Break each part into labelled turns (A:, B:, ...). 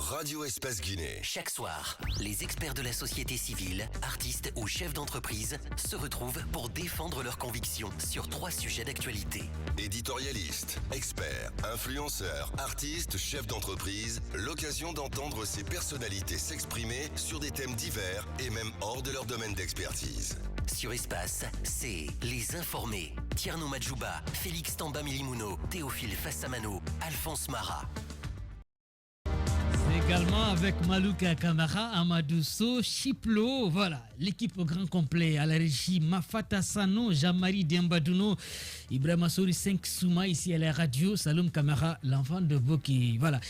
A: Radio Espace Guinée.
B: Chaque soir, les experts de la société civile, artistes ou chefs d'entreprise se retrouvent pour défendre leurs convictions sur 3 sujets d'actualité.
A: Éditorialistes, experts, influenceurs, artistes, chefs d'entreprise, l'occasion d'entendre ces personnalités s'exprimer sur des thèmes divers et même hors de leur domaine d'expertise.
B: Sur Espace, c'est Les Informés. Tierno Madjouba, Félix Tamba Milimono, Théophile Fassamano, Alphonse Mara.
C: C'est également avec Malouka Kamara, Amadou So, Chiplo, voilà, l'équipe au grand complet, à la régie Mafata Sano, Jean-Marie Diambadouno, Ibrahima Souri 5 Souma, ici à la radio, Saloum Kamara, l'enfant de Boki, voilà.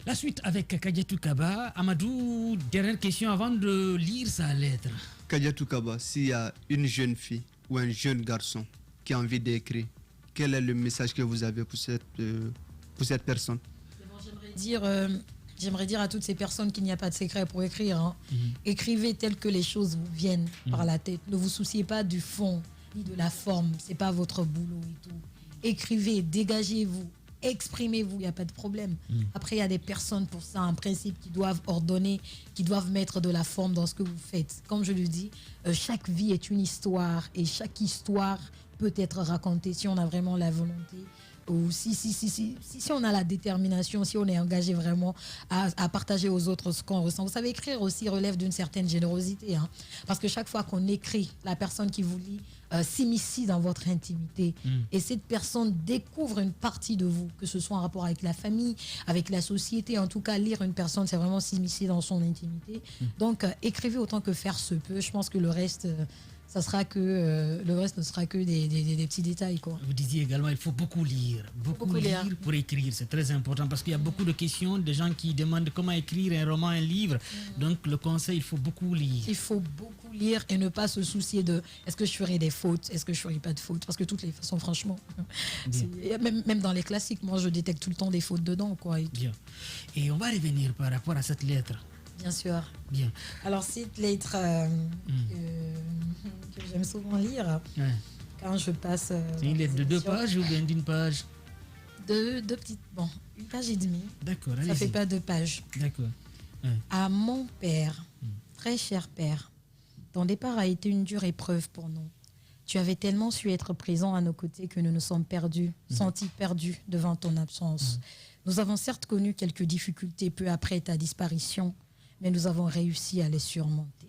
C: La suite avec Kadiatou Kaba. Amadou, dernière question avant de lire sa lettre.
D: Kadiatou Kaba, s'il y a une jeune fille ou un jeune garçon qui a envie d'écrire, quel est le message que vous avez pour cette personne?
E: J'aimerais dire à toutes ces personnes qu'il n'y a pas de secret pour écrire. Hein. Écrivez tel que les choses vous viennent par la tête. Ne vous souciez pas du fond ni de la forme. C'est pas votre boulot et tout. Écrivez, dégagez-vous, exprimez-vous, il n'y a pas de problème. Après, il y a des personnes pour ça, en principe, qui doivent ordonner, qui doivent mettre de la forme dans ce que vous faites. Comme je le dis, chaque vie est une histoire et chaque histoire peut être racontée si on a vraiment la volonté. Ou si on a la détermination, si on est engagé vraiment à partager aux autres ce qu'on ressent. Vous savez, écrire aussi relève d'une certaine générosité. Hein, parce que chaque fois qu'on écrit, la personne qui vous lit s'immisce dans votre intimité. Et cette personne découvre une partie de vous, que ce soit en rapport avec la famille, avec la société. En tout cas, lire une personne, c'est vraiment s'immiscer dans son intimité. Donc, écrivez autant que faire se peut. Je pense que le reste... le reste ne sera que des petits détails, quoi.
C: Vous disiez également il faut beaucoup lire pour écrire, c'est très important parce qu'il y a beaucoup de questions, des gens qui demandent comment écrire un roman, un livre. Donc le conseil, il faut beaucoup lire.
E: Il faut beaucoup lire et ne pas se soucier de est-ce que je ferai des fautes, est-ce que je ferai pas de fautes, parce que toutes les façons, franchement, même dans les classiques, moi je détecte tout le temps des fautes dedans, quoi.
C: Bien. Et on va revenir par rapport à cette lettre.
E: Bien sûr.
C: Bien.
E: Alors, cette lettre que j'aime souvent lire quand je passe...
C: c'est une lettre de 2 pages ou bien d'une page?
E: Deux petites... Bon, 1 page et demie.
C: D'accord,
E: ça fait pas 2 pages.
C: D'accord.
E: À mon père, très cher père, ton départ a été une dure épreuve pour nous. Tu avais tellement su être présent à nos côtés que nous nous sommes sentis perdus devant ton absence. Nous avons certes connu quelques difficultés peu après ta disparition, mais nous avons réussi à les surmonter.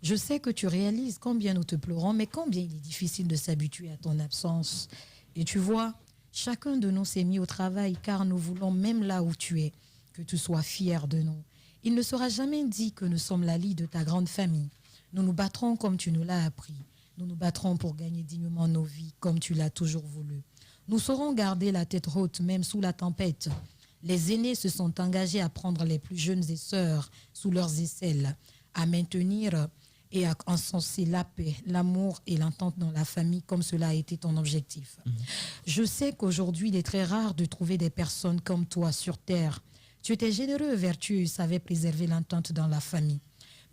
E: Je sais que tu réalises combien nous te pleurons, mais combien il est difficile de s'habituer à ton absence. Et tu vois, chacun de nous s'est mis au travail car nous voulons, même là où tu es, que tu sois fier de nous. Il ne sera jamais dit que nous sommes la lie de ta grande famille. Nous nous battrons comme tu nous l'as appris. Nous nous battrons pour gagner dignement nos vies comme tu l'as toujours voulu. Nous saurons garder la tête haute même sous la tempête. Les aînés se sont engagés à prendre les plus jeunes et sœurs sous leurs aisselles, à maintenir et à encenser la paix, l'amour et l'entente dans la famille comme cela a été ton objectif. Je sais qu'aujourd'hui, il est très rare de trouver des personnes comme toi sur terre. Tu étais généreux et vertueux et savais préserver l'entente dans la famille.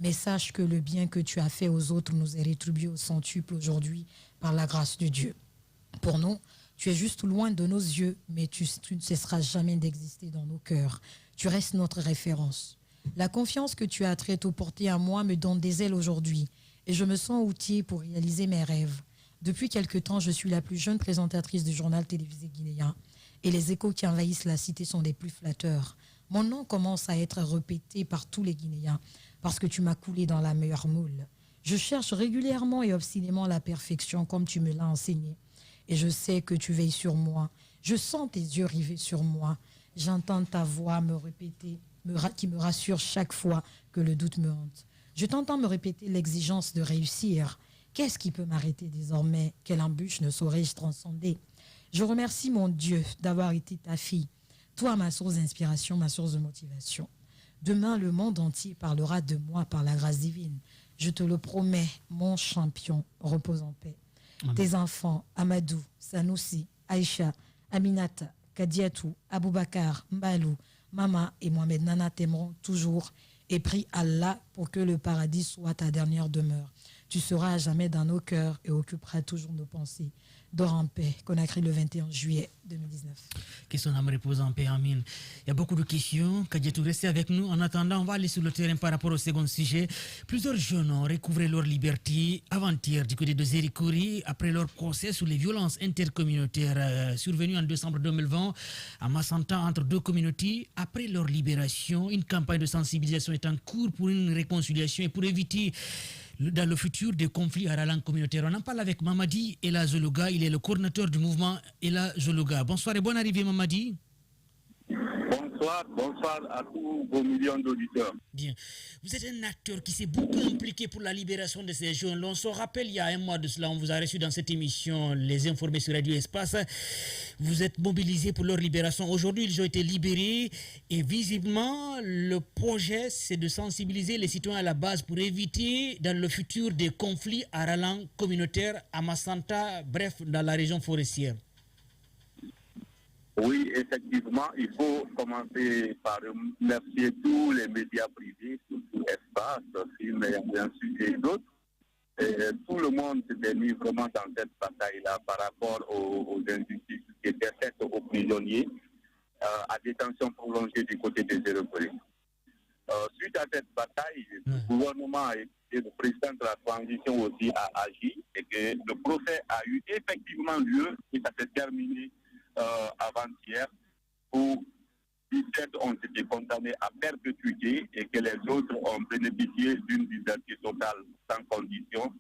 E: Mais sache que le bien que tu as fait aux autres nous est rétribué au centuple aujourd'hui par la grâce de Dieu. Pour nous, tu es juste loin de nos yeux, mais tu ne cesseras jamais d'exister dans nos cœurs. Tu restes notre référence. La confiance que tu as très tôt portée en moi me donne des ailes aujourd'hui et je me sens outillée pour réaliser mes rêves. Depuis quelque temps, je suis la plus jeune présentatrice du journal télévisé guinéen et les échos qui envahissent la cité sont des plus flatteurs. Mon nom commence à être répété par tous les Guinéens parce que tu m'as coulé dans la meilleure moule. Je cherche régulièrement et obstinément la perfection comme tu me l'as enseigné. Et je sais que tu veilles sur moi. Je sens tes yeux rivés sur moi. J'entends ta voix me répéter, qui me rassure chaque fois que le doute me hante. Je t'entends me répéter l'exigence de réussir. Qu'est-ce qui peut m'arrêter désormais? Quelle embûche ne saurais-je transcender? Je remercie mon Dieu d'avoir été ta fille. Toi, ma source d'inspiration, ma source de motivation. Demain, le monde entier parlera de moi par la grâce divine. Je te le promets, mon champion, repose en paix. Tes enfants, Amadou, Sanoussi, Aïcha, Aminata, Kadiatou, Aboubakar, Mbalou, Mama et Mohamed Nana t'aimeront toujours et prie Allah pour que le paradis soit ta dernière demeure. Tu seras à jamais dans nos cœurs et occuperas toujours nos pensées. dort en paix. Conakry le 21 juillet 2019.
C: Que son âme repose en paix, Amine. Il y a beaucoup de questions. Kadiatou, restez avec nous. En attendant, on va aller sur le terrain par rapport au second sujet. Plusieurs jeunes ont recouvré leur liberté avant-hier du côté de Zérikouri après leur procès sur les violences intercommunautaires survenues en décembre 2020 à Massanta entre deux communautés. Après leur libération, une campagne de sensibilisation est en cours pour une réconciliation et pour éviter dans le futur des conflits à la langue communautaire. On en parle avec Mamadi Ela Zologa. Il est le coordinateur du mouvement Ela Zologa. Bonsoir et bonne arrivée, Mamadi.
F: Bonsoir à tous vos millions d'auditeurs.
C: Bien. Vous êtes un acteur qui s'est beaucoup impliqué pour la libération de ces jeunes. On se rappelle, il y a un mois de cela, on vous a reçu dans cette émission, Les Informés sur Radio Espace. Vous êtes mobilisés pour leur libération. Aujourd'hui, ils ont été libérés et visiblement, le projet, c'est de sensibiliser les citoyens à la base pour éviter dans le futur des conflits à la langue communautaire à Massanta, bref, dans la région forestière.
F: Oui, effectivement, il faut commencer par remercier tous les médias privés, surtout Espace, Film et bien sûr et d'autres. Et tout le monde s'est mis vraiment dans cette bataille-là par rapport aux injustices qui étaient faites aux prisonniers à détention prolongée du côté des Zérikouri. Suite à cette bataille, le gouvernement et le président de la transition aussi a agi et que le procès a eu effectivement lieu et ça s'est terminé avant-hier où 17 ont été condamnés à perpétuité et que les autres ont bénéficié d'une liberté totale sans condition.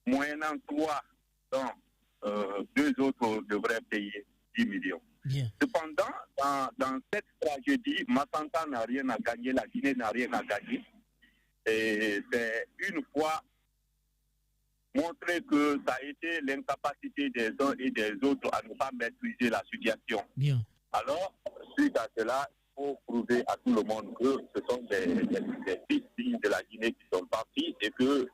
F: Moyennant 3, dont 2 autres devraient payer 10 millions.
C: Bien.
F: Cependant, dans cette tragédie, Massanta n'a rien à gagner, la Guinée n'a rien à gagner. Et c'est une fois montrer que ça a été l'incapacité des uns et des autres à ne pas maîtriser la situation.
C: Bien.
F: Alors, suite à cela, il faut prouver à tout le monde que ce sont des fils dignes de la Guinée qui sont partis et que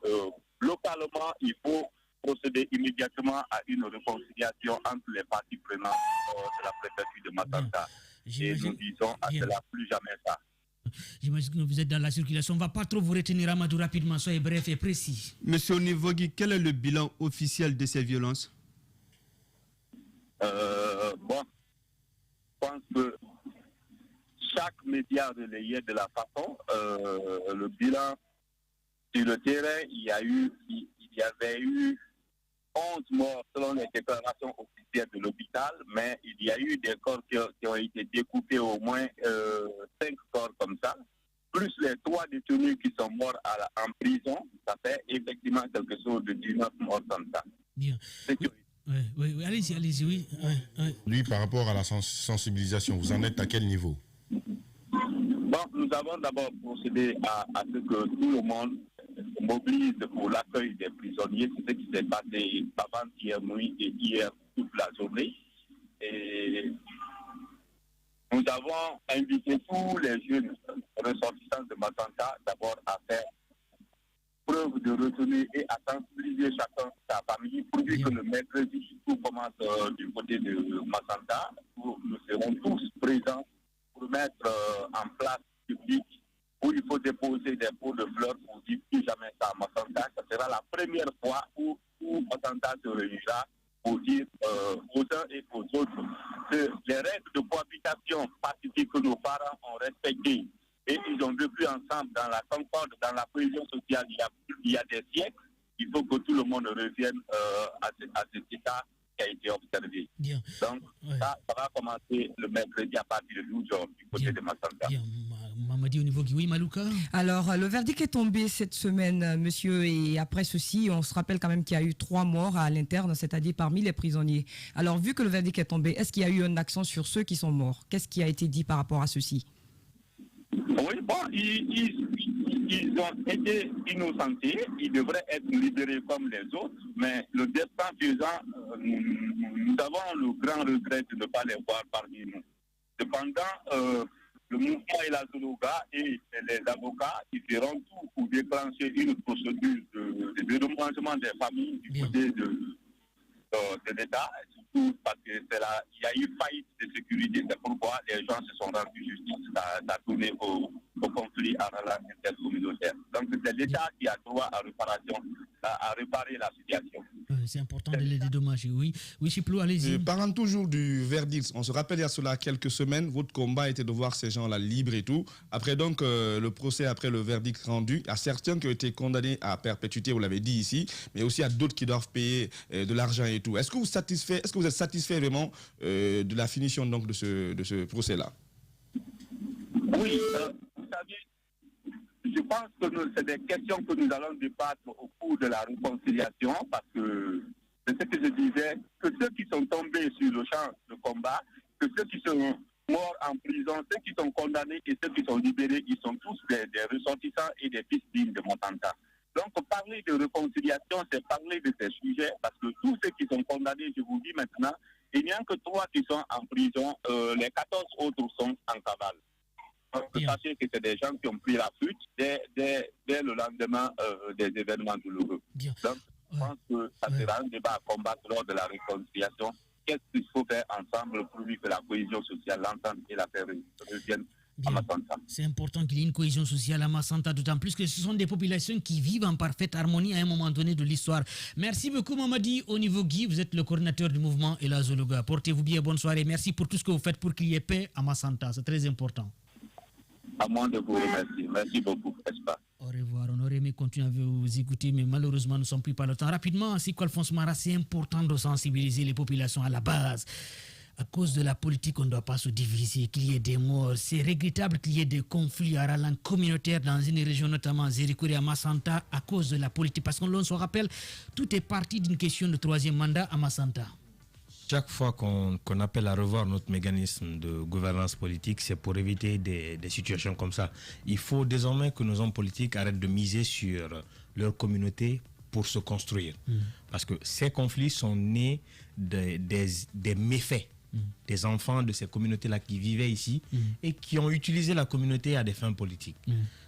F: localement, il faut procéder immédiatement à une réconciliation entre les parties prenantes de la préfecture de Massanta. Et nous disons à cela plus jamais ça.
C: J'imagine que vous êtes dans la circulation. On ne va pas trop vous retenir, Amadou, rapidement. Soyez bref et précis.
D: Monsieur Onivogui, quel est le bilan officiel de ces violences?
F: Bon, je pense que chaque média relayait de la façon. Le bilan sur le terrain, il y avait eu 11 morts selon les déclarations officielles de l'hôpital, mais il y a eu des corps qui ont été découpés, au moins 5 corps comme ça, plus les 3 détenus qui sont morts en prison. Ça fait effectivement quelque chose de 19 morts comme ça.
C: Bien. Oui. Allez-y, oui.
G: Lui, par rapport à la sensibilisation, vous en êtes à quel niveau?
F: Bon, nous avons d'abord procédé à ce que tout le monde mobilise pour l'accueil des prisonniers. C'est ce qui s'est passé avant-hier nuit et hier toute la journée. Et nous avons invité tous les jeunes ressortissants de Massanta d'abord à faire preuve de retenue et à sensibiliser chacun sa famille pour dire que le mercredi, tout commence du côté de Massanta, où nous serons tous présents pour mettre en place public où il faut déposer des pots de fleurs pour dire plus jamais ça à Massanta. Ça sera la première fois où Massanta se réunira pour dire aux uns et aux autres que les règles de cohabitation pacifique que nos parents ont respectées et ils ont vécu ensemble dans la concorde, dans la cohésion sociale il y a des siècles. Il faut que tout le monde revienne à cet état qui a été observé.
C: Bien.
F: Donc, ça va commencer le mercredi à partir de 12 h du côté de Massanta.
C: Bien. Mamadi Onivogui, oui, Malouka.
H: Alors, le verdict est tombé cette semaine, monsieur, et après ceci, on se rappelle quand même qu'il y a eu 3 morts à l'interne, c'est-à-dire parmi les prisonniers. Alors, vu que le verdict est tombé, est-ce qu'il y a eu un accent sur ceux qui sont morts? Qu'est-ce qui a été dit par rapport à ceci?
F: Oui, bon, ils ont été innocentés, ils devraient être libérés comme les autres, mais le destin faisant, nous avons le grand regret de ne pas les voir parmi nous. Cependant, le mouvement Ela Zologa et les avocats, ils feront tout pour déclencher une procédure de remplacement des familles du côté de l'État, surtout parce qu'il y a eu faillite de sécurité. C'est pourquoi les gens se sont rendus justice. Ça a tourné au au conflit intercommunautaire. Donc c'est l'État qui a droit à réparation, à réparer la situation.
C: C'est important de les dédommager, oui. Oui, Chiplou, allez-y.
G: Parlant toujours du verdict, on se rappelle il y a cela quelques semaines, votre combat était de voir ces gens-là libres et tout. Après donc le procès, après le verdict rendu, il y a certains qui ont été condamnés à perpétuité, vous l'avez dit ici, mais aussi à d'autres qui doivent payer de l'argent et tout. Est-ce que vous êtes satisfait vraiment de la finition donc de ce procès-là?
F: Oui, vous savez, je pense que c'est des questions que nous allons débattre au cours de la réconciliation, parce que c'est ce que je disais, que ceux qui sont tombés sur le champ de combat, que ceux qui sont morts en prison, ceux qui sont condamnés et ceux qui sont libérés, ils sont tous des ressortissants et des fils dignes de Montanta. Donc parler de réconciliation, c'est parler de ces sujets, parce que tous ceux qui sont condamnés, je vous dis maintenant, il n'y a que 3 qui sont en prison, les 14 autres sont en cavale. Donc, sachez que c'est des gens qui ont pris la fuite dès le lendemain des événements douloureux.
C: Bien.
F: Donc, je pense que ça sera un débat à combattre lors de la réconciliation. Qu'est-ce qu'il faut faire ensemble pour que la cohésion sociale, l'entente et la paix reviennent à Massanta?
C: C'est important qu'il y ait une cohésion sociale à Massanta, d'autant plus que ce sont des populations qui vivent en parfaite harmonie à un moment donné de l'histoire. Merci beaucoup, Mamadi. Au niveau Guy, vous êtes le coordinateur du mouvement Ela Zologa. Portez-vous bien, bonne soirée. Merci pour tout ce que vous faites pour qu'il y ait paix à Massanta. C'est très important.
F: À moi de vous remercier. Merci beaucoup, Espa.
C: Au revoir. On aurait aimé continuer à vous écouter, mais malheureusement, nous ne sommes plus par le temps. Rapidement, ainsi qu'Alphonse Mara, c'est important de sensibiliser les populations à la base. À cause de la politique, on ne doit pas se diviser, qu'il y ait des morts. C'est regrettable qu'il y ait des conflits à la langue communautaire dans une région, notamment Zérikouri à Massanta, à cause de la politique. Parce qu'on se rappelle, tout est parti d'une question de 3e mandat à Massanta.
I: Chaque fois qu'on appelle à revoir notre mécanisme de gouvernance politique, c'est pour éviter des situations comme ça. Il faut désormais que nos hommes politiques arrêtent de miser sur leur communauté pour se construire. Parce que ces conflits sont nés des méfaits des enfants de ces communautés-là qui vivaient ici et qui ont utilisé la communauté à des fins politiques.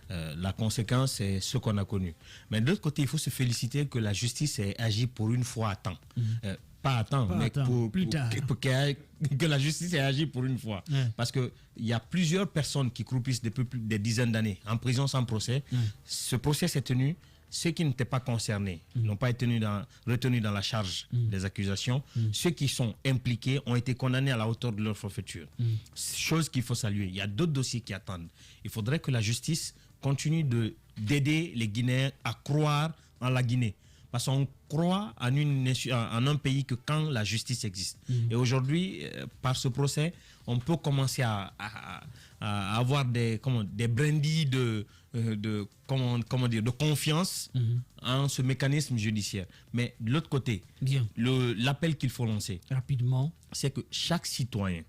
I: La conséquence, c'est ce qu'on a connu. Mais de l'autre côté, il faut se féliciter que la justice ait agi pour une fois à temps. Pas à temps, mais que la justice ait agi pour une fois. Parce qu'il y a plusieurs personnes qui croupissent depuis des dizaines d'années en prison sans procès. Ce procès s'est tenu. Ceux qui n'étaient pas concernés n'ont pas été retenus dans la charge des accusations. Ceux qui sont impliqués ont été condamnés à la hauteur de leur forfaiture. Chose qu'il faut saluer. Il y a d'autres dossiers qui attendent. Il faudrait que la justice continue d'aider les Guinéens à croire en la Guinée. Parce qu'on croit en un pays que quand la justice existe. Et aujourd'hui, par ce procès, on peut commencer à avoir des brindilles de confiance en ce mécanisme judiciaire. Mais de l'autre côté, l'appel qu'il faut lancer,
C: rapidement,
I: c'est que chaque citoyen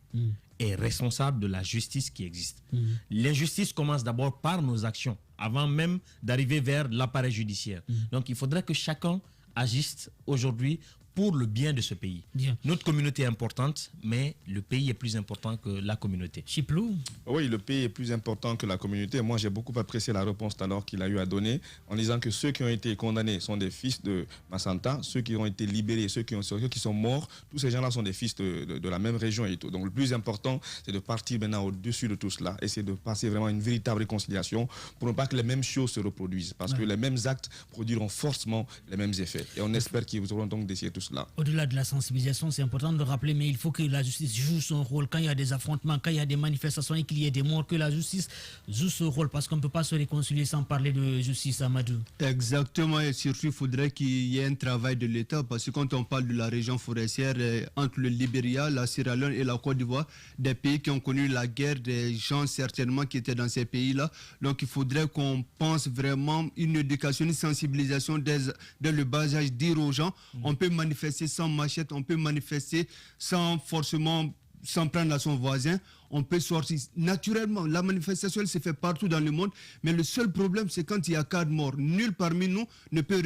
I: est responsable de la justice qui existe. L'injustice commence d'abord par nos actions, avant même d'arriver vers l'appareil judiciaire. Donc il faudrait que chacun agisse aujourd'hui pour le bien de ce pays. Notre communauté est importante, mais le pays est plus important que la communauté.
C: Chiplou?
G: Oui, le pays est plus important que la communauté. Moi, j'ai beaucoup apprécié la réponse alors qu'il a eu à donner en disant que ceux qui ont été condamnés sont des fils de Massanta, ceux qui ont été libérés, ceux qui sont morts, tous ces gens-là sont des fils de la même région et tout. Donc le plus important, c'est de partir maintenant au-dessus de tout cela, essayer de passer vraiment une véritable réconciliation pour ne pas que les mêmes choses se reproduisent. Parce que les mêmes actes produiront forcément les mêmes effets. Et on espère qu'ils auront donc d'essayer tout cela.
C: Au-delà de la sensibilisation, c'est important de rappeler, mais il faut que la justice joue son rôle. Quand il y a des affrontements, quand il y a des manifestations et qu'il y ait des morts, que la justice joue ce rôle, parce qu'on ne peut pas se réconcilier sans parler de justice, Amadou.
D: Exactement, et surtout, il faudrait qu'il y ait un travail de l'État, parce que quand on parle de la région forestière, entre le Libéria, la Sierra Leone et la Côte d'Ivoire, des pays qui ont connu la guerre, des gens certainement qui étaient dans ces pays-là. Donc il faudrait qu'on pense vraiment une éducation, une sensibilisation dès le bas âge, dire aux gens, on peut manifester sans machette, on peut manifester sans forcément s'en prendre à son voisin, on peut sortir naturellement. La manifestation, elle se fait partout dans le monde, mais le seul problème, c'est quand il y a 4 morts. Nul parmi nous ne peut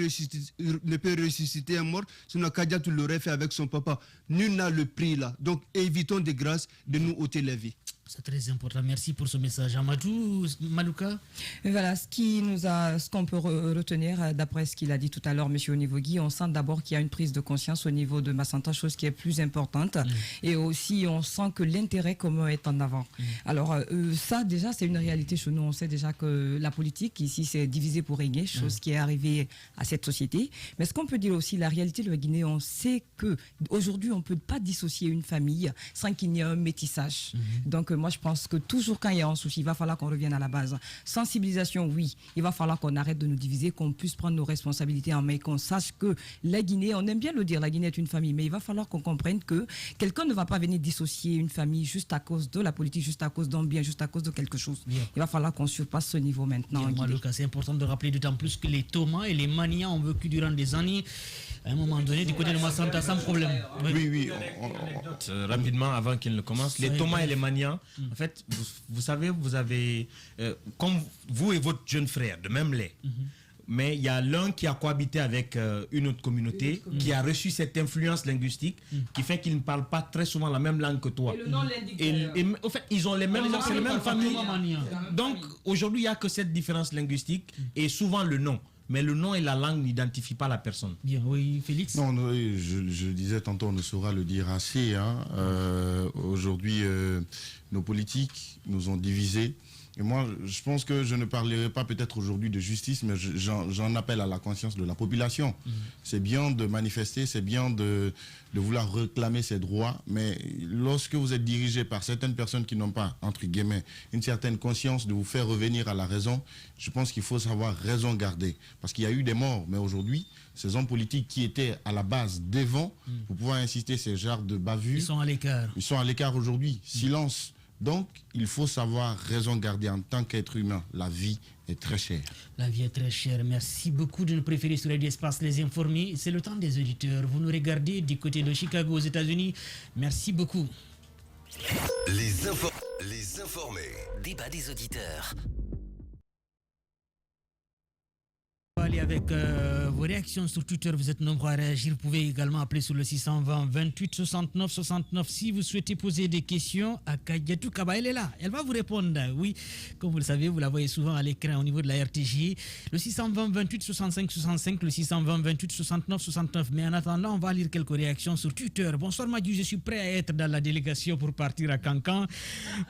D: ressusciter un mort, sinon Kadiatou l'aurait fait avec son papa. Nul n'a le prix là. Donc évitons de grâce de nous ôter la vie.
C: C'est très important. Merci pour ce message. Amadou, Malouka.
H: Voilà, ce qu'on peut retenir d'après ce qu'il a dit tout à l'heure, M. Onivogui, on sent d'abord qu'il y a une prise de conscience au niveau de Massanta, chose qui est plus importante. Et aussi, on sent que l'intérêt commun est en en avant. Alors ça déjà c'est une réalité chez nous. On sait déjà que la politique ici c'est divisé pour régner, chose qui est arrivée à cette société. Mais ce qu'on peut dire aussi, la réalité de la Guinée, on sait que aujourd'hui on peut pas dissocier une famille sans qu'il y ait un métissage. Donc moi je pense que toujours quand il y a un souci, il va falloir qu'on revienne à la base. Sensibilisation, oui, il va falloir qu'on arrête de nous diviser, qu'on puisse prendre nos responsabilités en main, qu'on sache que la Guinée, on aime bien le dire, la Guinée est une famille, mais il va falloir qu'on comprenne que quelqu'un ne va pas venir dissocier une famille juste à cause de la politique, juste à cause d'un bien, juste à cause de quelque chose. Bien. Il va falloir qu'on surpasse ce niveau maintenant.
C: Lucas, c'est important de rappeler d'autant plus que les Thomas et les Manias ont vécu durant des années, à un moment donné, du côté de Massanta, sans problème.
I: Oui. Rapidement, avant qu'il ne commence, les Thomas et les Manias, en fait, vous savez, vous avez, comme vous et votre jeune frère, de même lait, mais il y a l'un qui a cohabité avec une autre communauté, qui a reçu cette influence linguistique, qui fait qu'il ne parle pas très souvent la même langue que toi. Et le nom l'indique. Et en fait, ils ont les mêmes noms, c'est la même famille. Donc, aujourd'hui, il n'y a que cette différence linguistique et souvent le nom. Mais le nom et la langue n'identifient pas la personne.
C: Bien, oui, Félix.
J: Non, je disais tantôt, on ne saura le dire assez. Aujourd'hui, nos politiques nous ont divisés. Et moi, je pense que je ne parlerai pas peut-être aujourd'hui de justice, mais j'en appelle à la conscience de la population. C'est bien de manifester, c'est bien de vouloir réclamer ses droits, mais lorsque vous êtes dirigé par certaines personnes qui n'ont pas, entre guillemets, une certaine conscience de vous faire revenir à la raison, je pense qu'il faut savoir raison garder. Parce qu'il y a eu des morts, mais aujourd'hui, ces hommes politiques qui étaient à la base devant, pour pouvoir insister ces genres de bavures,
C: ils sont à l'écart.
J: Ils sont à l'écart aujourd'hui. Silence. Donc, il faut savoir raison garder en tant qu'être humain. La vie est très chère.
C: La vie est très chère. Merci beaucoup de nous préférer sur Radio Espace Les Informés. C'est le temps des auditeurs. Vous nous regardez du côté de Chicago aux États-Unis. Merci beaucoup.
A: Les informés.
B: Débat des auditeurs.
C: Allez avec vos réactions sur Twitter, vous êtes nombreux à réagir. Vous pouvez également appeler sur le 620 28 69 69 si vous souhaitez poser des questions à Kadiatou Kaba. Elle est là, elle va vous répondre. Oui, comme vous le savez, vous la voyez souvent à l'écran au niveau de la RTJ. Le 620 28 65 65, le 620 28 69 69. Mais en attendant, on va lire quelques réactions sur Twitter. Bonsoir Madiou, je suis prêt à être dans la délégation pour partir à Cancan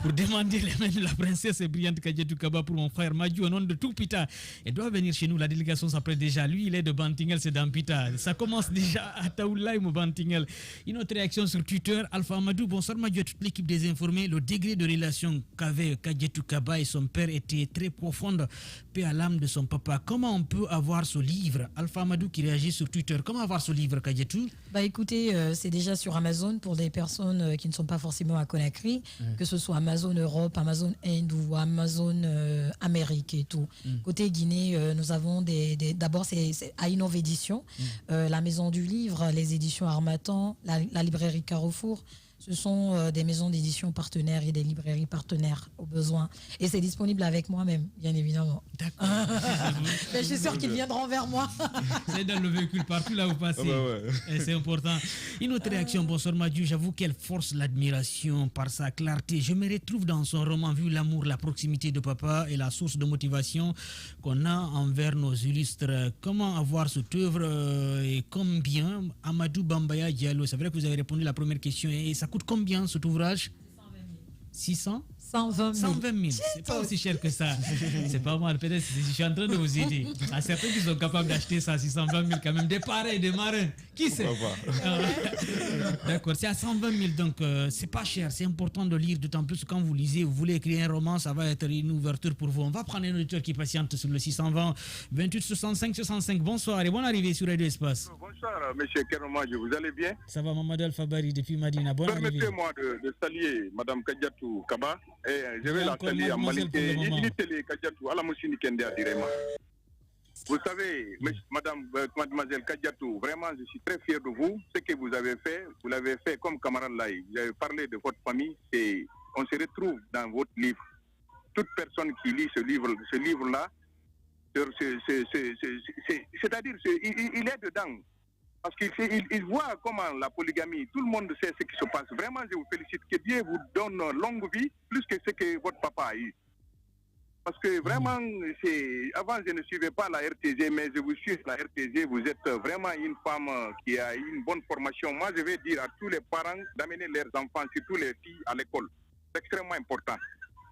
C: pour demander les mains de la princesse et brillante Kadiatou Kaba pour mon frère Madiou au nom de tout Pita. Elle doit venir chez nous, la délégation s'appelle déjà. Lui, il est de Bantingel, c'est dans Pita. Ça commence déjà à Taoulaïm ou Bantingel. Une autre réaction sur Twitter. Alpha Amadou, bonsoir Madiou à toute l'équipe des informés. Le degré de relation qu'avait Kadiatou Kaba et son père était très profonde. Paix à l'âme de son papa. Comment on peut avoir ce livre? Alpha Amadou qui réagit sur Twitter. Comment avoir ce livre, Kadiatou?
E: Écoutez, c'est déjà sur Amazon pour des personnes qui ne sont pas forcément à Conakry, que ce soit Amazon Europe, Amazon Inde ou Amazon Amérique et tout. Côté Guinée, nous avons d'abord c'est à Innov Édition, la maison du livre, les éditions Harmattan, la librairie Carrefour. Ce sont des maisons d'édition partenaires et des librairies partenaires au besoin. Et c'est disponible avec moi-même, bien évidemment.
C: D'accord.
E: Mais je suis sûre qu'ils viendront vers moi.
C: C'est dans le véhicule partout là où vous passez. Et c'est important. Une autre réaction, bonsoir Madiou. J'avoue qu'elle force l'admiration par sa clarté. Je me retrouve dans son roman vu l'amour, la proximité de papa et la source de motivation qu'on a envers nos illustres. Comment avoir cette œuvre et combien? Amadou Bambaya Diallo, c'est vrai que vous avez répondu à la première question. Et ça coûte combien cet ouvrage? 600
E: 120 000.
C: 120 000. C'est pas aussi cher que ça. C'est pas mal. Peut-être je suis en train de vous aider. À certains qui sont capables d'acheter ça à 620 000 quand même. Des pareils, des marins. Qui sait? D'accord, c'est à 120 000. Donc, c'est pas cher. C'est important de lire. D'autant plus quand vous lisez, vous voulez écrire un roman, ça va être une ouverture pour vous. On va prendre un auditeur qui patiente sur le 620 28 65 65. Bonsoir et bonne arrivée sur Radio Espace.
F: Bonsoir, monsieur Keromadji. Vous allez bien?
C: Ça va, Mamadou Alfabari depuis Madina. Bonne arrivée.
F: Permettez-moi de saluer Madame Kadiatou Kaba. Et je vais la saluer à Malité. Vous savez, mademoiselle Kadiatou, vraiment, je suis très fier de vous. Ce que vous l'avez fait comme camarade Laï. Vous avez parlé de votre famille et on se retrouve dans votre livre. Toute personne qui lit ce livre-là, c'est-à-dire, il est dedans. Parce qu'il voit comment la polygamie, tout le monde sait ce qui se passe. Vraiment, je vous félicite. Que Dieu vous donne longue vie, plus que ce que votre papa a eu. Parce que vraiment, avant je ne suivais pas la RTG, mais je vous suis la RTG. Vous êtes vraiment une femme qui a une bonne formation. Moi, je vais dire à tous les parents d'amener leurs enfants, surtout les filles, à l'école. C'est extrêmement important.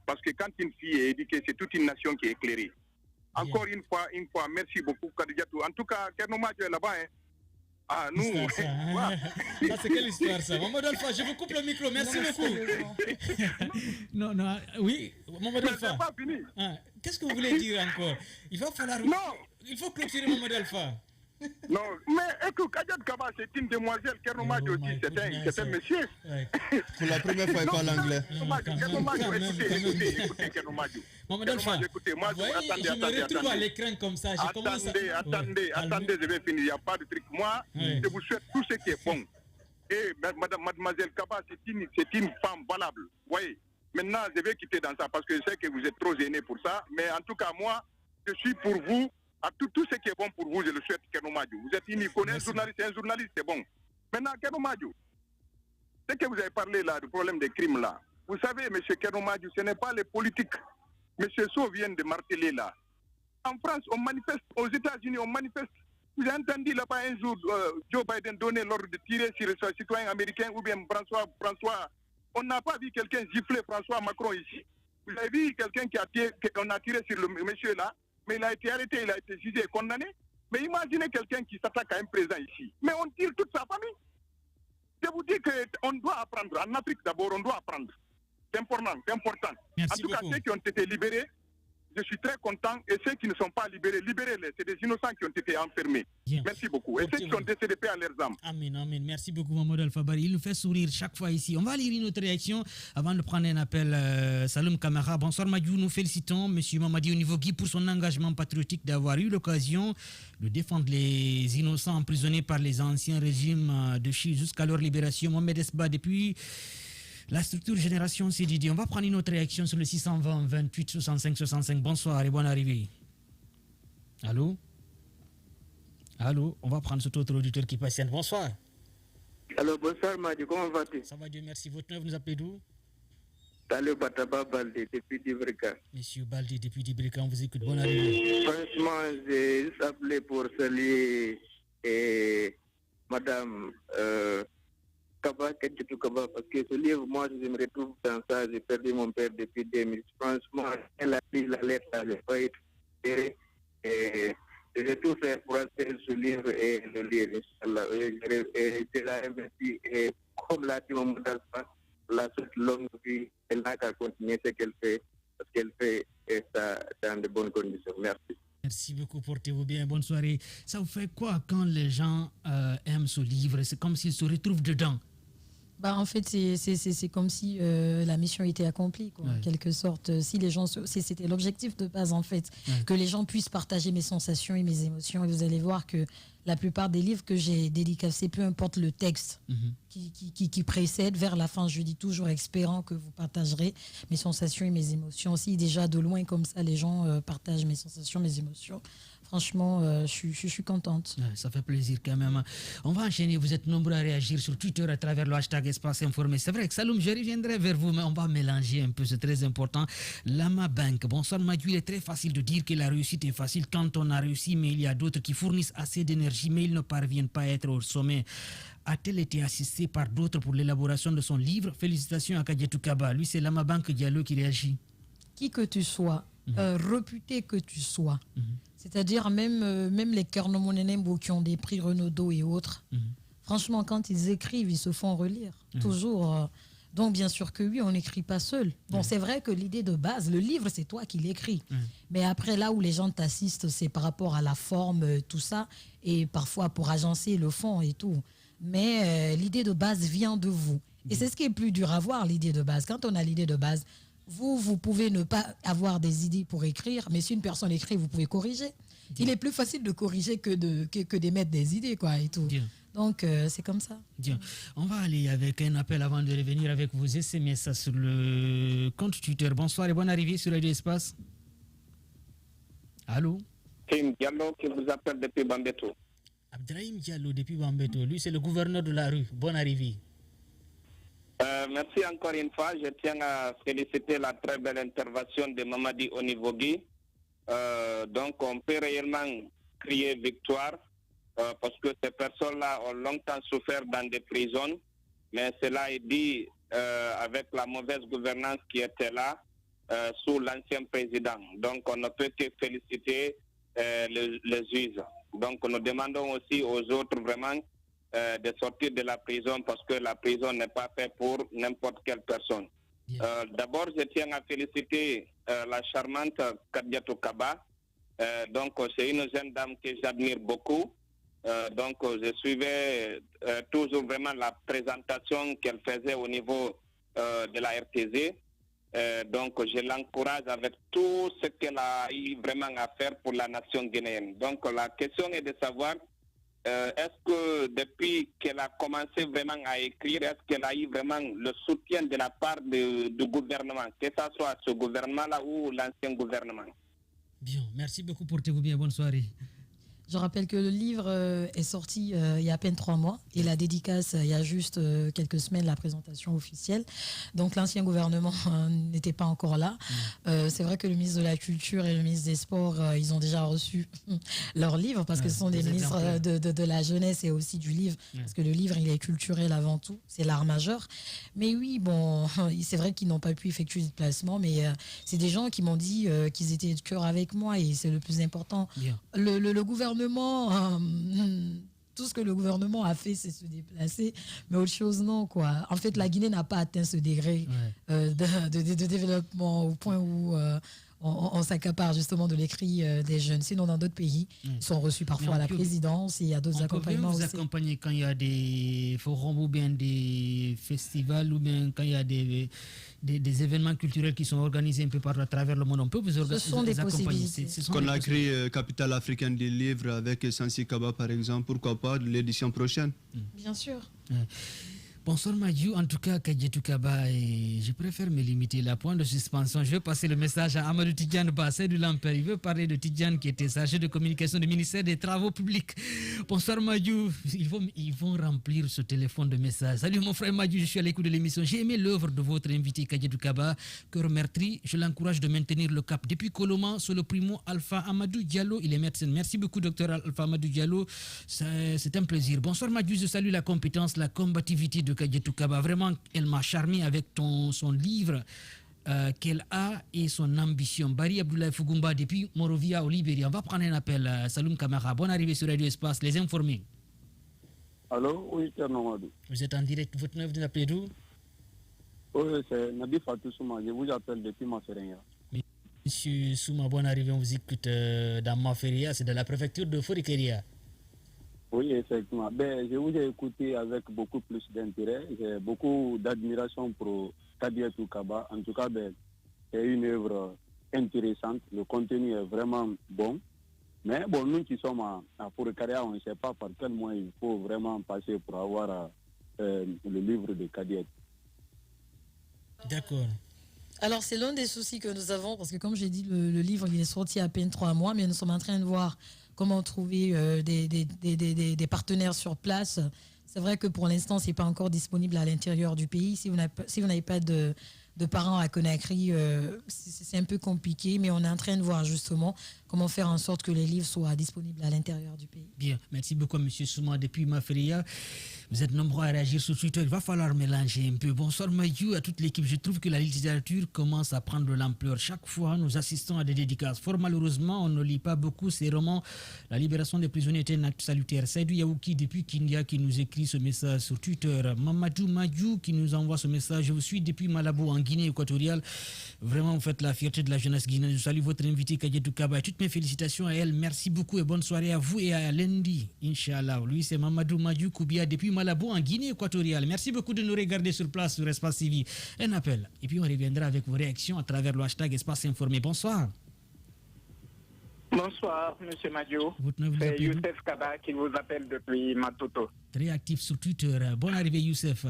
F: Parce que quand une fille est éduquée, c'est toute une nation qui est éclairée. Encore une fois, merci beaucoup, Kadidiatou. En tout cas, Kernomadjo est là-bas. Hein. Ah, nous.
C: Ça, ça c'est quelle histoire, ça? Mamadou Alpha, je vous coupe le micro. Merci beaucoup. Non, oui, Mamadou Alpha.
F: Pas fini.
C: Ah, qu'est-ce que vous voulez dire encore? Il va falloir.
F: Non.
C: Il faut clôturer Mamadou Alpha.
F: Non, mais écoute, Kadiat Kaba, c'est une demoiselle. Kernomadjo aussi, c'est un monsieur.
C: Ouais.
D: Pour la première fois, il parle anglais.
F: Kernomadjo, écoutez, Kernomadjo.
C: Mamadou Alpha,
F: écoutez, moi,
C: je me retrouve à l'écran comme ça.
F: Attendez, je vais finir. Il n'y a pas de truc. Moi, je vous souhaite tout ce qui est bon. Et mademoiselle Kaba, c'est une femme valable. Vous voyez. Maintenant, je vais quitter dans ça parce que je sais que vous êtes trop gênés pour ça. Mais en tout cas, moi, je suis pour vous. À tout ce qui est bon pour vous, je le souhaite, Kernomadjo. Vous êtes une icône, un journaliste, c'est bon. Maintenant, Kernomadjo, ce que vous avez parlé là, du problème des crimes là, vous savez, M. Kernomadjo, ce n'est pas les politiques. M. Sow vient de marteler là. En France, on manifeste, aux États-Unis, on manifeste. Vous avez entendu là-bas un jour, Joe Biden donner l'ordre de tirer sur les citoyens américains ou bien François. On n'a pas vu quelqu'un gifler François Macron ici. Vous avez vu quelqu'un qu'on a tiré sur le monsieur là, mais il a été arrêté, il a été jugé et condamné. Mais imaginez quelqu'un qui s'attaque à un président ici. Mais on tire toute sa famille. Je vous dis qu'on doit apprendre. En Afrique d'abord, on doit apprendre. C'est important, c'est important.
C: Merci
F: en tout cas, ceux qui ont été libérés, je suis très content. Et ceux qui ne sont pas libérés, libérez-les. C'est des innocents qui ont été enfermés.
C: Bien.
F: Merci beaucoup. Et ceux qui sont décédés, paix à leurs âmes.
C: Amen, amen. Merci beaucoup, Mamadou Alpha Bari. Il nous fait sourire chaque fois ici. On va lire une autre réaction avant de prendre un appel. Saloum Kamara. Bonsoir, Madiou. Nous félicitons M. Mamadi Onivogui pour son engagement patriotique d'avoir eu l'occasion de défendre les innocents emprisonnés par les anciens régimes de Chine jusqu'à leur libération. Mohamed Esba, depuis la structure Génération CDD. On va prendre une autre réaction sur le 620 28 65 65. Bonsoir et bonne arrivée. Allô? Allô? On va prendre cet autre auditeur qui patiente. Bonsoir.
K: Alors, bonsoir Madi, comment vas-tu?
C: Ça va, Dieu merci. Votre nom, vous appelez d'où?
K: Salut Bataba Balde, depuis Dibrika.
C: Monsieur Balde, depuis Dibrika, on vous écoute. Bonne arrivée.
K: Franchement, j'ai juste appelé pour saluer Madame Kaba, Kedjetou Kaba, parce que ce livre, moi, je me retrouve dans ça. J'ai perdu mon père depuis 2000. Franchement, elle a pris la lettre, elle n'a pas été tirée. Et je vais tout faire pour acheter ce livre et le lire, Inch'Allah. Et je la remercie. Et comme l'a dit Mamadou Alpha, la suite longue vie, elle n'a qu'à continuer ce qu'elle fait, parce qu'elle fait ça dans de bonnes conditions. Merci.
C: Merci beaucoup, portez-vous bien, bonne soirée. Ça vous fait quoi quand les gens aiment ce livre? C'est comme s'ils se retrouvent dedans.
E: Bah, en fait, c'est comme si la mission était accomplie, quoi, en quelque sorte. Si les gens, c'était l'objectif de base, en fait, que les gens puissent partager mes sensations et mes émotions. Et vous allez voir que la plupart des livres que j'ai dédicacés, peu importe le texte qui précède, vers la fin, je dis toujours espérant que vous partagerez mes sensations et mes émotions. Si déjà de loin comme ça, les gens partagent mes sensations, mes émotions, franchement, je suis contente.
C: Ça fait plaisir quand même. On va enchaîner. Vous êtes nombreux à réagir sur Twitter à travers le hashtag Espace Informé. C'est vrai que Saloum, je reviendrai vers vous, mais on va mélanger un peu. C'est très important. Lama Bank. Bonsoir, Madiou. Il est très facile de dire que la réussite est facile quand on a réussi, mais il y a d'autres qui fournissent assez d'énergie, mais ils ne parviennent pas à être au sommet. A-t-elle été assistée par d'autres pour l'élaboration de son livre? Félicitations à Kedjetou Kaba. Lui, c'est Lama Bank Diallo qui réagit.
E: Qui que tu sois, réputé que tu sois, c'est-à-dire même les Kernomonenembo qui ont des prix Renaudot et autres, franchement, quand ils écrivent, ils se font relire. Toujours. Donc, bien sûr que oui, on n'écrit pas seul. Bon, c'est vrai que l'idée de base, le livre, c'est toi qui l'écris. Mais après, là où les gens t'assistent, c'est par rapport à la forme, tout ça, et parfois pour agencer le fond et tout. Mais l'idée de base vient de vous. Et c'est ce qui est plus dur à voir, l'idée de base. Quand on a l'idée de base, vous pouvez ne pas avoir des idées pour écrire, mais si une personne écrit, vous pouvez corriger. Il est plus facile de corriger que d'émettre des idées, quoi, et tout. Donc, c'est comme ça.
C: Bien. On va aller avec un appel avant de revenir avec vos SMS sur le compte Twitter. Bonsoir et bonne arrivée sur Radio Espace. Allô?
K: Abdrahim Diallo qui vous appelle depuis Bambeto.
C: Abdrahim Diallo depuis Bambeto. Lui, c'est le gouverneur de la rue. Bonne arrivée.
K: Merci encore une fois. Je tiens à féliciter la très belle intervention de Mamadi Onivogui. Donc, on peut réellement crier victoire parce que ces personnes-là ont longtemps souffert dans des prisons. Mais cela est dit,
F: avec la mauvaise gouvernance qui était là sous l'ancien président. Donc, on ne peut que féliciter les juges. Donc, nous demandons aussi aux autres vraiment de sortir de la prison parce que la prison n'est pas faite pour n'importe quelle personne. D'abord, je tiens à féliciter la charmante Kadiatou Kaba. Donc, c'est une jeune dame que j'admire beaucoup. Donc, je suivais toujours vraiment la présentation qu'elle faisait au niveau de la RTZ. Donc, je l'encourage avec tout ce qu'elle a eu vraiment à faire pour la nation guinéenne. Donc, la question est de savoir, est-ce que depuis qu'elle a commencé vraiment à écrire, est-ce qu'elle a eu vraiment le soutien de la part du gouvernement, que ce soit ce gouvernement-là ou l'ancien gouvernement?
C: Bien, merci beaucoup, portez-vous bien, bonne soirée.
E: Je rappelle que le livre est sorti il y a à peine 3 mois et la dédicace il y a juste quelques semaines, la présentation officielle. Donc l'ancien gouvernement n'était pas encore là. C'est vrai que le ministre de la Culture et le ministre des Sports, ils ont déjà reçu leur livre parce que ce sont des ministres de la jeunesse et aussi du livre. Parce que le livre, il est culturel avant tout, c'est l'art majeur. Mais oui, bon, c'est vrai qu'ils n'ont pas pu effectuer le placement, mais c'est des gens qui m'ont dit qu'ils étaient de cœur avec moi et c'est le plus important. Le gouvernement, tout ce que le gouvernement a fait, c'est se déplacer, mais autre chose, non, quoi. En fait, la Guinée n'a pas atteint ce degré de développement au point où on s'accapare justement de l'écrit des jeunes. Sinon, dans d'autres pays, ils sont reçus parfois à la présidence et il y a d'autres accompagnements aussi.
C: On peut vous accompagner quand il y a des forums ou bien des festivals ou bien quand il y a des événements culturels qui sont organisés un peu partout à travers le monde. On peut vous accompagner.
E: Ce sont des possibilités.
D: Qu'on a créé Capitale africaine des livres avec Sansi Kaba, par exemple. Pourquoi pas de l'édition prochaine?
E: Bien sûr.
C: Bonsoir Madjou, en tout cas Kadiatou Kaba, et je préfère me limiter là, point de suspension. Je vais passer le message à Amadou Tidjane Bassé du Lampère. Il veut parler de Tidjane qui était chargé de communication du ministère des Travaux publics. Bonsoir Madjou, ils vont remplir ce téléphone de messages. Salut mon frère Madjou, je suis à l'écoute de l'émission. J'ai aimé l'œuvre de votre invité Kadiatou Kaba, cœur meurtri. Je l'encourage de maintenir le cap. Depuis Coloma, sur le primo Alpha Amadou Diallo, il est médecin. Merci beaucoup docteur Alpha Amadou Diallo, c'est un plaisir. Bonsoir Madjou, je salue la compétence, la combativité de Kadiatou Kaba. Vraiment, elle m'a charmé avec son livre qu'elle a et son ambition. Barry Abdoulaye Fugumba depuis Morovia au Libéria. On va prendre un appel. Saloum Kamara, bonne arrivée sur Radio Espace, les informés.
L: Allô, oui, c'est Nomadou.
C: Vous êtes en direct, votre nom, vous appelez d'où?
L: Oui, c'est Nabi Fatou Souma, je vous appelle depuis Maferia.
C: Monsieur Souma, bonne arrivée, on vous écoute dans Maferia, c'est de la préfecture de Forikeria.
L: Oui, effectivement. Ben, je vous ai écouté avec beaucoup plus d'intérêt. J'ai beaucoup d'admiration pour Kadiatou Kaba. En tout cas, ben, c'est une œuvre intéressante. Le contenu est vraiment bon. Mais bon, nous qui sommes à Forikeria, on ne sait pas par quel moyen il faut vraiment passer pour avoir le livre de Kadiatou.
C: D'accord.
E: Alors, c'est l'un des soucis que nous avons, parce que comme j'ai dit, le livre il est sorti à peine 3 mois, mais nous sommes en train de voir comment trouver des partenaires sur place. C'est vrai que pour l'instant, ce n'est pas encore disponible à l'intérieur du pays. Si vous n'avez pas de parents à Conakry, c'est un peu compliqué, mais on est en train de voir justement comment faire en sorte que les livres soient disponibles à l'intérieur du pays.
C: Bien, merci beaucoup M. Souma depuis Maferia. Vous êtes nombreux à réagir sur Twitter. Il va falloir mélanger un peu. Bonsoir Mayou, à toute l'équipe. Je trouve que la littérature commence à prendre de l'ampleur. Chaque fois, nous assistons à des dédicaces. Fort malheureusement, on ne lit pas beaucoup ces romans. La libération des prisonniers était un acte salutaire. Saïdou Yaouki depuis Kindia qui nous écrit ce message sur Twitter. Mamadou Madjou qui nous envoie ce message. Je vous suis depuis Malabo en Guinée équatoriale. Vraiment, vous faites la fierté de la jeunesse guinéenne. Je salue votre invité Kadiatou Kaba. Et toutes mes félicitations à elle. Merci beaucoup et bonne soirée à vous et à lundi. Inch'Allah. Lui, c'est Mamadou Madjou Koubia depuis Malabo en Guinée équatoriale. Merci beaucoup de nous regarder sur place sur Espace TV. Un appel. Et puis on reviendra avec vos réactions à travers le hashtag Espace Informé. Bonsoir.
M: Bonsoir, M. Madio. C'est Youssef Kaba qui vous appelle depuis Matoto.
C: Très actif sur Twitter. Bonne arrivée, Youssef.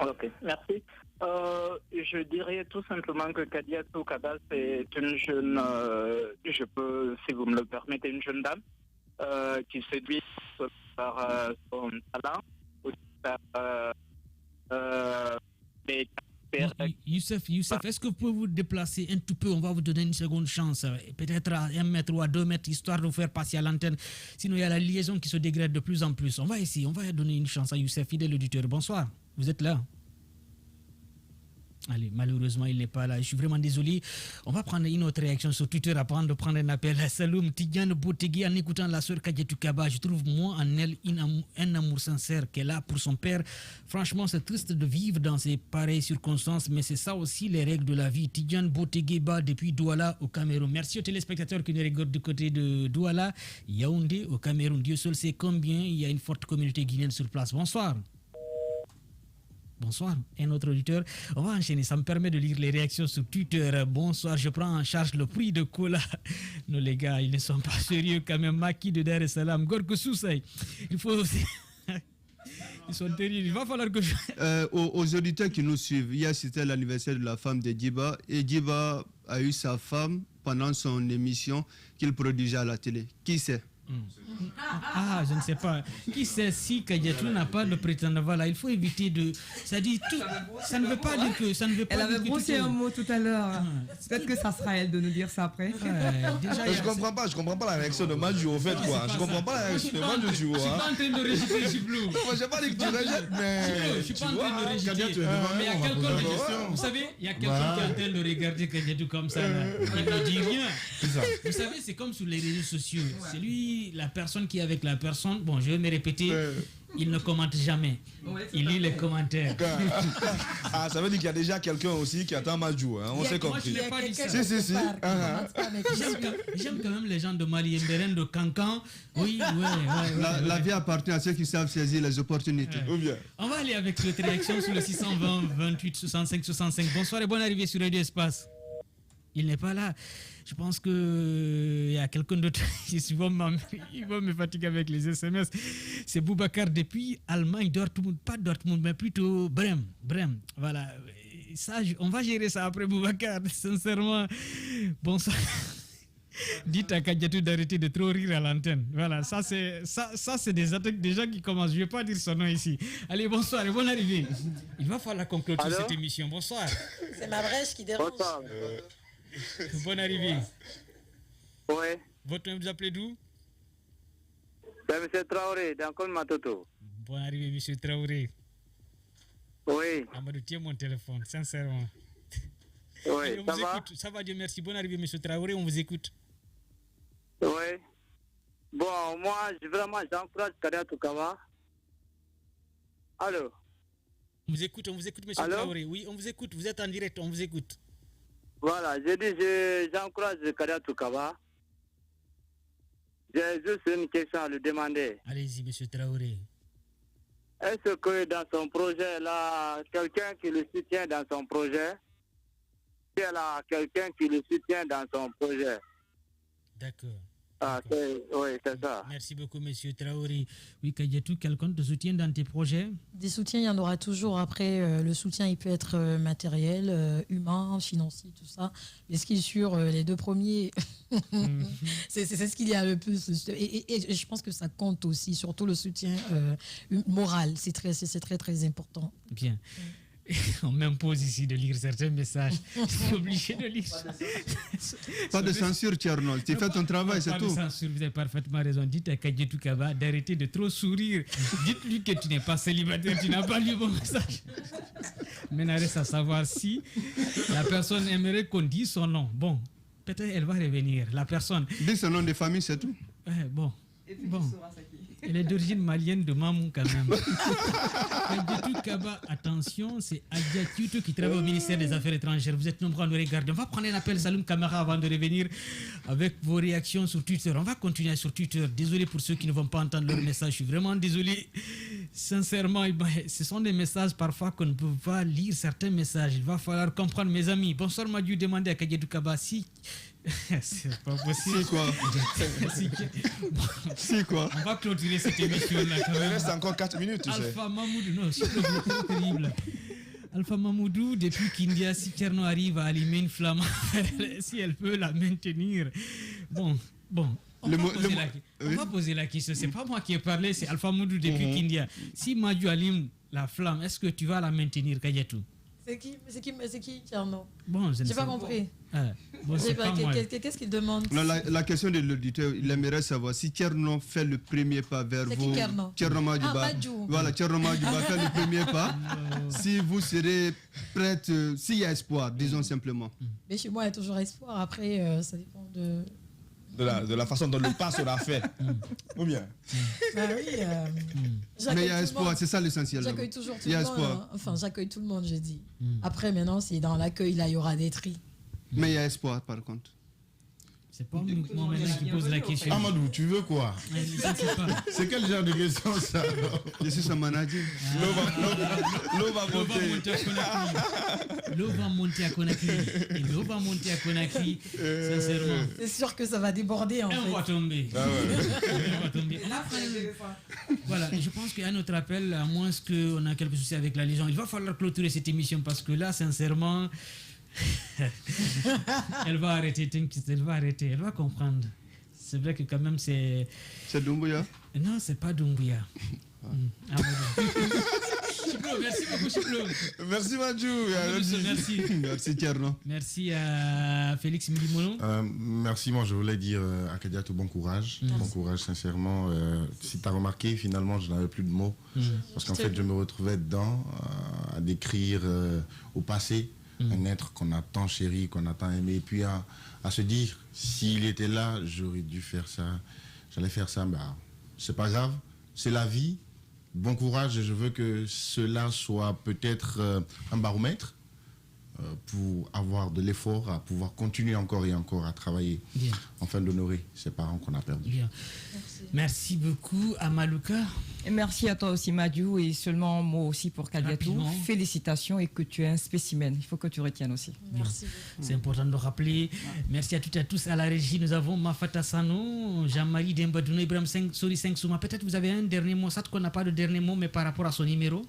M: Ok, merci. Je dirais tout simplement que Kadiatou Kaba, c'est une jeune, je peux, si vous me le permettez, une jeune dame qui séduit par son talent, par des
C: Youssef, est-ce que vous pouvez vous déplacer un tout peu? On va vous donner une seconde chance, peut-être à 1 mètre ou à 2 mètres, histoire de vous faire passer à l'antenne. Sinon, il y a la liaison qui se dégrade de plus en plus. On va essayer, on va donner une chance à Youssef, fidèle auditeur. Bonsoir, vous êtes là? Allez, malheureusement, il n'est pas là. Je suis vraiment désolé. On va prendre une autre réaction sur Twitter avant de prendre un appel. Saloum Tidiane Botegui, en écoutant la sœur Kadiatou Kaba, je trouve moi en elle un amour sincère qu'elle a pour son père. Franchement, c'est triste de vivre dans ces pareilles circonstances, mais c'est ça aussi les règles de la vie. Tidiane Botegui depuis Douala au Cameroun. Merci aux téléspectateurs qui nous regardent du côté de Douala, Yaoundé au Cameroun. Dieu seul sait combien il y a une forte communauté guinéenne sur place. Bonsoir. Bonsoir, un autre auditeur. On va enchaîner, ça me permet de lire les réactions sur Twitter. Bonsoir, je prends en charge le prix de cola. Non les gars, ils ne sont pas sérieux quand même. Maki de Dar es Salaam, Gorko Soussaï. Il faut aussi... Ils sont terribles, il va falloir que je...
D: aux auditeurs qui nous suivent, hier c'était l'anniversaire de la femme de Djiba. Et Djiba a eu sa femme pendant son émission qu'il produisait à la télé. Qui c'est?
C: Ah, je ne sais pas. Qui sait si Kadiatou n'a pas de prétendant? Voilà, il faut éviter de... Ça dit tout... Ça ne veut pas dire que... Ça ne veut pas
H: elle avait brossé un mot tout à l'heure. Peut-être que ça sera elle de nous dire ça après.
G: Déjà, je comprends pas la réaction de Madjou au fait quoi. Je comprends pas la réaction de Madjou.
C: Je suis pas en train de rejeter Chiblou.
G: Non, moi j'ai pas dit que tu rejettes, mais...
C: Je suis pas en train de rejeter. Mais il y a quelqu'un... Vous savez, il y a quelqu'un qui est en train de regarder Kadiatou comme ça. Il ne dit rien. Vous savez, c'est comme sur les réseaux sociaux. C'est lui, la personne qui est avec la personne. Bon, je vais me répéter. Il ne commente jamais. Il lit les commentaires.
G: Ah, ça veut dire qu'il y a déjà quelqu'un aussi qui attend Madjou. Hein? On s'est compris.
C: Moi, je l'ai pas dit ça.
G: Si.
C: J'aime quand même les gens de Mali, Mberen, de Cancan. Oui.
D: La vie appartient à ceux qui savent saisir les opportunités.
C: On va aller avec notre réaction sur le 620 28 65 65. Bonsoir et bonne arrivée sur Radio Espace. Il n'est pas là. Je pense qu'il y a quelqu'un d'autre. Il va me fatiguer avec les SMS. C'est Boubacar depuis Allemagne, Dortmund. Pas Dortmund, mais plutôt Brême. Voilà. Ça, on va gérer ça après Boubacar. Sincèrement. Bonsoir. Dites à Kadiatou d'arrêter de trop rire à l'antenne. Voilà, ça c'est des attaques des gens qui commencent. Je ne vais pas dire son nom ici. Allez, bonsoir et bonne arrivée. Il va falloir conclure cette émission. Bonsoir.
E: C'est ma brèche qui dérange.
K: Bonsoir.
C: Bonne arrivée.
K: Oui.
C: Votre nom, vous appelez d'où?
K: C'est M. Traoré, d'Ankon Matoto.
C: Bonne arrivée, M. Traoré.
K: Oui.
C: Amadou, tiens mon téléphone, sincèrement.
K: Oui,
C: allez,
K: ça va?
C: Ça va, Dieu merci. Bonne arrivée, M. Traoré, on vous écoute.
K: Oui. Bon, moi, j'encourage Kadiatou Kaba. Allô?
C: On vous écoute, M. Traoré. Oui, on vous écoute. Vous êtes en direct, on vous écoute.
K: Voilà, j'ai dit, j'encourage Kadiatou Kaba. J'ai juste une question à lui demander.
C: Allez-y, M. Traoré.
K: Est-ce que dans son projet, là, quelqu'un qui le soutient dans son projet, il y a quelqu'un qui le soutient dans son projet?
C: D'accord.
K: Ah, oui, c'est ça.
C: Merci beaucoup, M. Traoré. Oui, Kadiatou, quelqu'un te soutient dans tes projets?
E: Des soutiens, il y en aura toujours. Après, le soutien, il peut être matériel, humain, financier, tout ça. Mais ce qui est sûr, les deux premiers, c'est ce qu'il y a le plus. Et je pense que ça compte aussi, surtout le soutien moral. C'est très, très important.
C: Bien. On m'impose ici de lire certains messages. Je suis obligé de lire.
D: Pas de censure, Tcherno. Tu fais ton travail, c'est tout.
C: Pas de censure, vous avez parfaitement raison. Dites à Kadiatou Kaba d'arrêter de trop sourire. Dites-lui que tu n'es pas célibataire, tu n'as pas lu mon message. Maintenant, reste à savoir si la personne aimerait qu'on dise son nom. Bon, peut-être elle va revenir. La personne.
D: Dis son nom de famille, c'est tout.
C: Bon. Elle est d'origine malienne de Mamou quand même. Kadiatou Kaba, attention, c'est Adiatou qui travaille au ministère des Affaires étrangères. Vous êtes nombreux à nous regarder. On va prendre un appel Saloum Kamara avant de revenir avec vos réactions sur Twitter. On va continuer sur Twitter. Désolé pour ceux qui ne vont pas entendre leur message. Je suis vraiment désolé. Sincèrement, ce sont des messages parfois qu'on ne peut pas lire certains messages. Il va falloir comprendre, mes amis. Bonsoir Madiou, demandez à Kadiatou Kaba si... C'est pas possible.
D: C'est quoi?
C: On va clôturer cette émission-là.
G: Il reste encore 4 minutes, tu sais.
C: Alpha Mamoudou, non, c'est terrible. Alpha Mamoudou, depuis qu'India, si Tcherno arrive à allumer une flamme, si elle peut la maintenir. Bon. On va poser la question. C'est pas moi qui ai parlé, c'est Alpha Mamoudou depuis qu'India. Si Madiou allume la flamme, est-ce que tu vas la maintenir, Kadiatou?
E: C'est qui, Tierno?
C: Bon,
E: j'ai pas compris. Qu'est-ce qu'il demande?
D: La question de l'auditeur, il aimerait savoir si Tierno fait le premier pas vers vous. Tierno Madjouba. Voilà, Tierno Madjouba fait le premier pas. Si vous serez prête, s'il y a espoir, disons simplement.
E: Mais chez moi, il y a toujours espoir. Après, ça dépend de
G: la façon dont le pas sera fait. Ou bien
E: bah oui,
D: mais il y a espoir, c'est ça l'essentiel.
E: J'accueille toujours tout le monde. Hein. Enfin, j'accueille tout le monde, je dis. Après, maintenant, si dans l'accueil, là, il y aura des tris.
D: Mais il y a espoir, par contre.
C: C'est pas uniquement maintenant qui pose la question.
J: Amadou, tu veux quoi? C'est quel genre de question ça?
D: Je suis son manager.
C: L'eau va monter à Conakry. L'eau va monter à Conakry. Sincèrement.
E: C'est sûr que ça va déborder en fait.
C: On va tomber. On va tomber. Voilà, je pense qu'à notre appel, à moins qu'on a quelques soucis avec la Légion, il va falloir clôturer cette émission parce que là, sincèrement... elle va arrêter, elle va comprendre. C'est vrai que quand même c'est...
D: C'est Doumbouya?
C: Non, c'est pas Doumbouya. Chiplo, merci beaucoup Chiplo.
J: Merci Madjou.
C: Merci.
D: Merci Tierno.
C: Merci à Félix Milimono.
J: Merci, moi je voulais dire à Kadiatou bon courage. Bon courage sincèrement. Si tu as remarqué, finalement je n'avais plus de mots. Parce qu'en fait je me retrouvais dedans à décrire au passé un être qu'on a tant chéri, qu'on a tant aimé, et puis à se dire, s'il était là, j'aurais dû faire ça, j'allais faire ça, bah, c'est pas grave, c'est la vie, bon courage, et je veux que cela soit peut-être un baromètre pour avoir de l'effort, à pouvoir continuer encore et encore à travailler, afin d'honorer ces parents qu'on a perdus.
C: Bien. Merci beaucoup à Malouka.
H: Et merci à toi aussi Madiou, et seulement moi aussi pour Kadiatou. Félicitations, et que tu es un spécimen. Il faut que tu retiennes aussi.
E: Merci.
C: C'est important de le rappeler. Merci à toutes et à tous. À la régie, nous avons Mafata Sano, Jean-Marie Dembadouno, Ibrahim Sori Souma. Peut-être vous avez un dernier mot, ça qu'on n'a pas de dernier mot, mais par rapport à son numéro.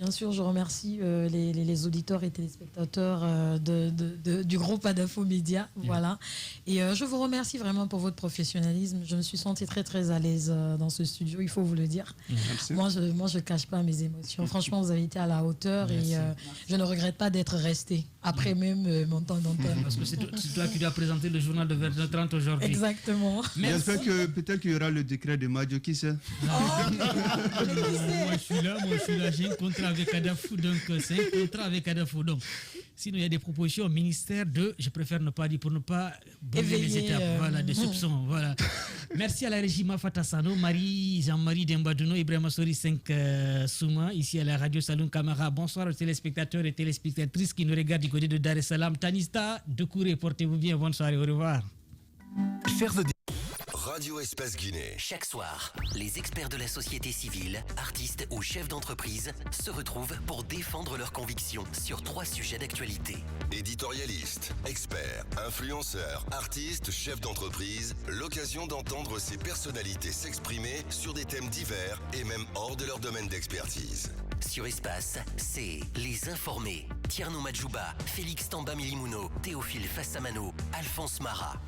E: Bien sûr, je remercie les auditeurs et téléspectateurs du groupe Adafo Média. Voilà. Et je vous remercie vraiment pour votre professionnalisme. Je me suis sentie très très à l'aise dans ce studio, il faut vous le dire. Moi, je cache pas mes émotions. Franchement, vous avez été à la hauteur. Merci. Et je ne regrette pas d'être resté après même mon temps d'antenne.
C: Parce que c'est toi qui dois présenter le journal de 20h30 aujourd'hui.
E: Exactement.
D: J'espère que peut-être qu'il y aura le décret de Madjo, qui sait?
C: Moi je suis là, j'ai un contrat avec Adafou, donc c'est un contrat avec Adafou. Donc, sinon il y a des propositions au ministère de, je préfère ne pas dire pour ne pas brûler les étapes, voilà, des soupçons, voilà. Merci à la régie Mafata Sano, Jean-Marie Dembadouno, Ibrahim Sori Souma, ici à la radio Saloum Camara. Bonsoir aux téléspectateurs et téléspectatrices qui nous regardent du côté de Dar es Salaam. Tanista Dekouré, portez-vous bien, bonne soirée, au revoir.
A: Radio Espace Guinée.
B: Chaque soir, les experts de la société civile, artistes ou chefs d'entreprise se retrouvent pour défendre leurs convictions sur 3 sujets d'actualité.
A: Éditorialistes, experts, influenceurs, artistes, chefs d'entreprise, l'occasion d'entendre ces personnalités s'exprimer sur des thèmes divers et même hors de leur domaine d'expertise.
B: Sur Espace, c'est Les Informés. Tierno Madjouba, Félix Tamba Milimono, Théophile Fassamano, Alphonse Marat.